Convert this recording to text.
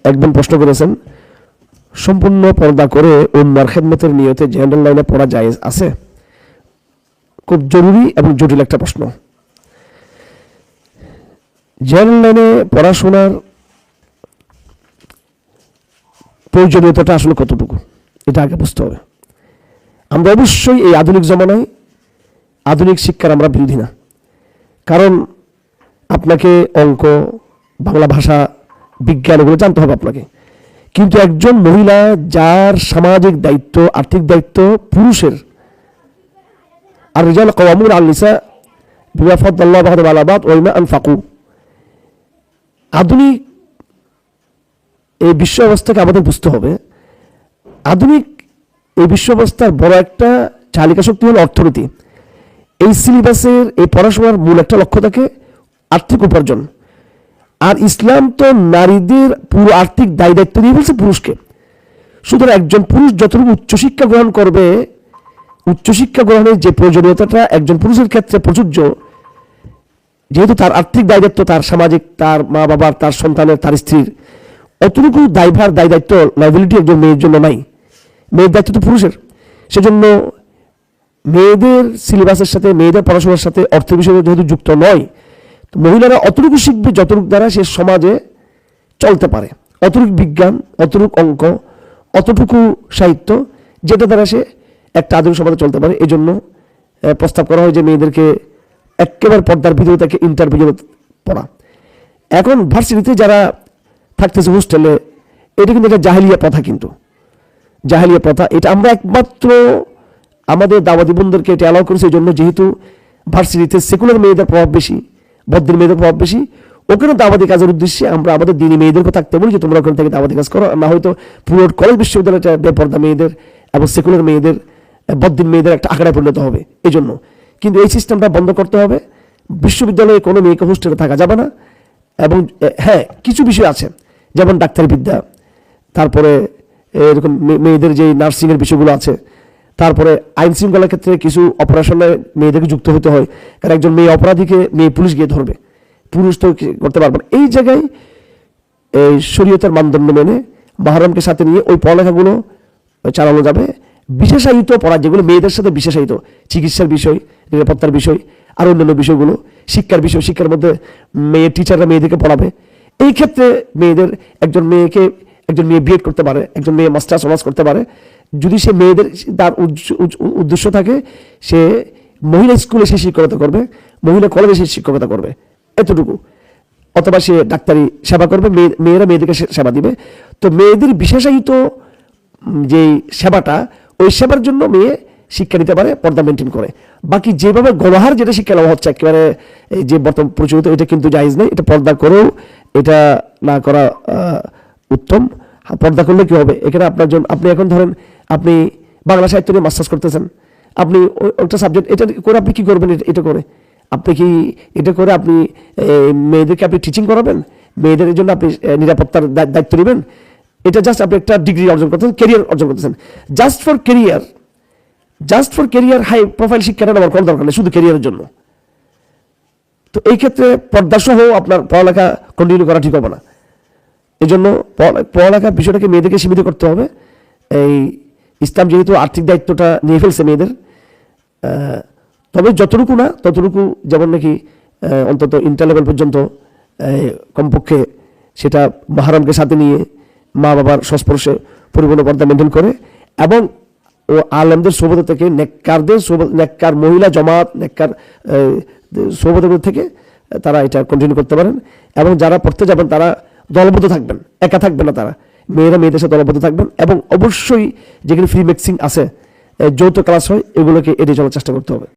একজন প্রশ্ন করেছেন, সম্পূর্ণ পর্দা করে উম্মার খেদমতের নিয়তে জেনারেল লাইনে পড়া জায়েজ আছে? খুব জরুরি এবং জটিল একটা প্রশ্ন। জেনারেল লাইনে পড়াশোনার প্রয়োজনীয়তাটা আসলে কতটুকু, এটা আগে বুঝতে হবে। আমরা অবশ্যই এই আধুনিক জমানায় আধুনিক শিক্ষার আমরা বিরোধী না, কারণ আপনাকে অঙ্ক, বাংলা ভাষা, বিজ্ঞান এগুলো জানতে হবে আপনাকে। কিন্তু একজন মহিলা যার সামাজিক দায়িত্ব, আর্থিক দায়িত্ব পুরুষের, আর রিজাল কাওয়ামুন আলা নিসা বিমা ফাদ্দালাল্লাহু বা'দাহুম আলা বা'দ ওয়া বিমা আনফাকু। আধুনিক এই বিশ্ব অবস্থাকে আমাদের বুঝতে হবে। আধুনিক এই বিশ্ব অবস্থার বড় একটা চালিকা শক্তি হল অর্থনীতি। এই সিলেবাসের এই পড়াশোনার মূল একটা লক্ষ্য থাকে আর্থিক উপার্জন। আর ইসলাম তো নারীদের পুরো আর্থিক দায় দায়িত্ব দিয়ে বলছে পুরুষকে। সুতরাং একজন পুরুষ যতটুকু উচ্চশিক্ষা গ্রহণ করবে, উচ্চশিক্ষা গ্রহণের যে প্রয়োজনীয়তাটা একজন পুরুষের ক্ষেত্রে প্রযোজ্য, যেহেতু তার আর্থিক দায় দায়িত্ব, তার সামাজিক, তার মা বাবার, তার সন্তানের, তার স্ত্রীর, অতটুকু দায়ভার, দায় দায়িত্ব, লাইবিলিটি একজন মেয়ের জন্য নাই। মেয়ের দায়িত্ব তো পুরুষের। সেজন্য মেয়েদের সিলেবাসের সাথে, মেয়েদের পড়াশোনার সাথে অর্থ বিষয় যেহেতু যুক্ত নয়, মহিলারা অতটুকু শিখবে যতটুকু দ্বারা সে সমাজে চলতে পারে, অতটুকু বিজ্ঞান, অতটুকু অঙ্ক, অতটুকু সাহিত্য, যেটা দ্বারা সে একটা আধুনিক সমাজে চলতে পারে। এই জন্য প্রস্তাব করা হয় যে মেয়েদেরকে একেবারে পর্দার ভিতরে তাকে ইন্টারভিউ পড়া। এখন ভার্সিটিতে যারা থাকতেছে হোস্টেলে, এটা কিন্তু একটা জাহেলিয়া প্রথা, কিন্তু জাহেলিয়া প্রথা। এটা আমরা একমাত্র আমাদের দাওয়াতি বন্ধুদেরকে এটা অ্যালাউ করেছে, এই জন্য যেহেতু ভার্সিটিতে সেকুলার মেয়েদের প্রভাব বেশি, বদ্দিন মেয়েদের প্রভাব বেশি, ওখানে দাওয়াতি কাজের উদ্দেশ্যে আমরা আমাদের দিনী মেয়েদেরকে থাকতে বলি যে তোমরা ওখান থেকে দাওয়াতি কাজ করো। না হয়তো পুরো কলেজ বিশ্ববিদ্যালয়টা বেপর্দা মেয়েদের এবং সেকুলার মেয়েদের, বদ্দিন মেয়েদের একটা আখড়ায় পরিণত হবে। এই জন্য কিন্তু এই সিস্টেমটা বন্ধ করতে হবে। বিশ্ববিদ্যালয়ে কোনো মেয়েকে হোস্টেলে থাকা যাবে না। এবং হ্যাঁ, কিছু বিষয় আছে, যেমন ডাক্তারি বিদ্যা, তারপরে এরকম মেয়েদের যে নার্সিংয়ের বিষয়গুলো আছে, তারপরে আইন শৃঙ্খলার ক্ষেত্রে কিছু অপারেশনে মেয়েদেরকে যুক্ত হতে হয়, কারণ একজন মেয়ে অপরাধীকে মেয়ে পুলিশ গিয়ে ধরবে, পুরুষ তো করতে পারবে না। এই জায়গায় এই শরীয়তের মানদণ্ড মেনে মাহরমকে সাথে নিয়ে ওই পড়ালেখাগুলো চালানো যাবে। বিশেষায়িত পড়া, যেগুলো মেয়েদের সাথে বিশেষায়িত, চিকিৎসার বিষয়, নিরাপত্তার বিষয়, আর অন্যান্য বিষয়গুলো, শিক্ষার বিষয়, শিক্ষার মধ্যে মেয়ে টিচাররা মেয়েদেরকে পড়াবে। এই ক্ষেত্রে মেয়েদের, একজন মেয়ে বিএড করতে পারে, একজন মেয়ে মাস্টার্স অনার্স করতে পারে, যদি সে মেয়েদের, তার উদ্দেশ্য থাকে সে মহিলা স্কুলে সে শিক্ষকতা করবে, মহিলা কলেজে সে শিক্ষকতা করবে, এতটুকু। অথবা সে ডাক্তারি সেবা করবে, মেয়েরা মেয়েদেরকে সেবা দিবে। তো মেয়েদের বিশেষায়িত যে সেবাটা, ওই সেবার জন্য মেয়ে শিক্ষা নিতে পারে, পর্দা মেনটেন করে। বাকি যেভাবে গণহার যেটা শিক্ষা নেওয়া হচ্ছে একেবারে যে বর্তমান প্রচলিত, এটা কিন্তু জায়েজ নেই। এটা পর্দা করেও এটা না করা উত্তম। পর্দা করলে কি হবে, এখানে আপনার জন্য, আপনি এখন ধরেন আপনি বাংলা সাহিত্য নিয়ে মাস্টার্স করতেছেন, আপনি ওটা সাবজেক্ট, এটা করে আপনি কি করবেন? এটা করে আপনি কি, এটা করে আপনি মেয়েদেরকে আপনি টিচিং করাবেন, মেয়েদের জন্য আপনি নিরাপত্তার দায়িত্ব নেবেন? এটা জাস্ট আপনি একটা ডিগ্রি অর্জন করতেছেন, কেরিয়ার অর্জন করতেছেন, just for career. High profile শিক্ষাটা আমার কোনো দরকার নেই, শুধু কেরিয়ারের জন্য। তো এই ক্ষেত্রে পর্দাসহ আপনার পড়ালেখা কন্টিনিউ করা ঠিক হবে না। এই জন্য পড়ালেখার বিষয়টাকে মেয়েদেরকে সীমিত করতে হবে। এই ইসলাম যেহেতু আর্থিক দায়িত্বটা নিয়ে ফেলছে মেয়েদের, তবে যতটুকু না ততটুকু, যেমন নাকি অন্তত ইন্টার লেভেল পর্যন্ত কমপক্ষে সেটা মাহরমকে সাথে নিয়ে মা বাবার সংস্পর্শে পরিপূর্ণ পর্দা মেনটেন করে, এবং ও আলেমদের সোহবত থেকে, নেককার মহিলা জমাত, নেককার সোহবতের থেকে তারা এটা কন্টিনিউ করতে পারেন। এবং যারা পড়তে যাবেন তারা দলবদ্ধ থাকবেন, একা থাকবেন না, তারা মেয়েরা মেয়েদের সাথে দলবদ্ধ থাকবেন। এবং অবশ্যই যেখানে ফ্রি মিক্সিং আছে, যৌথ ক্লাস হয়, এগুলোকে এড়িয়ে চলার চেষ্টা করতে হবে।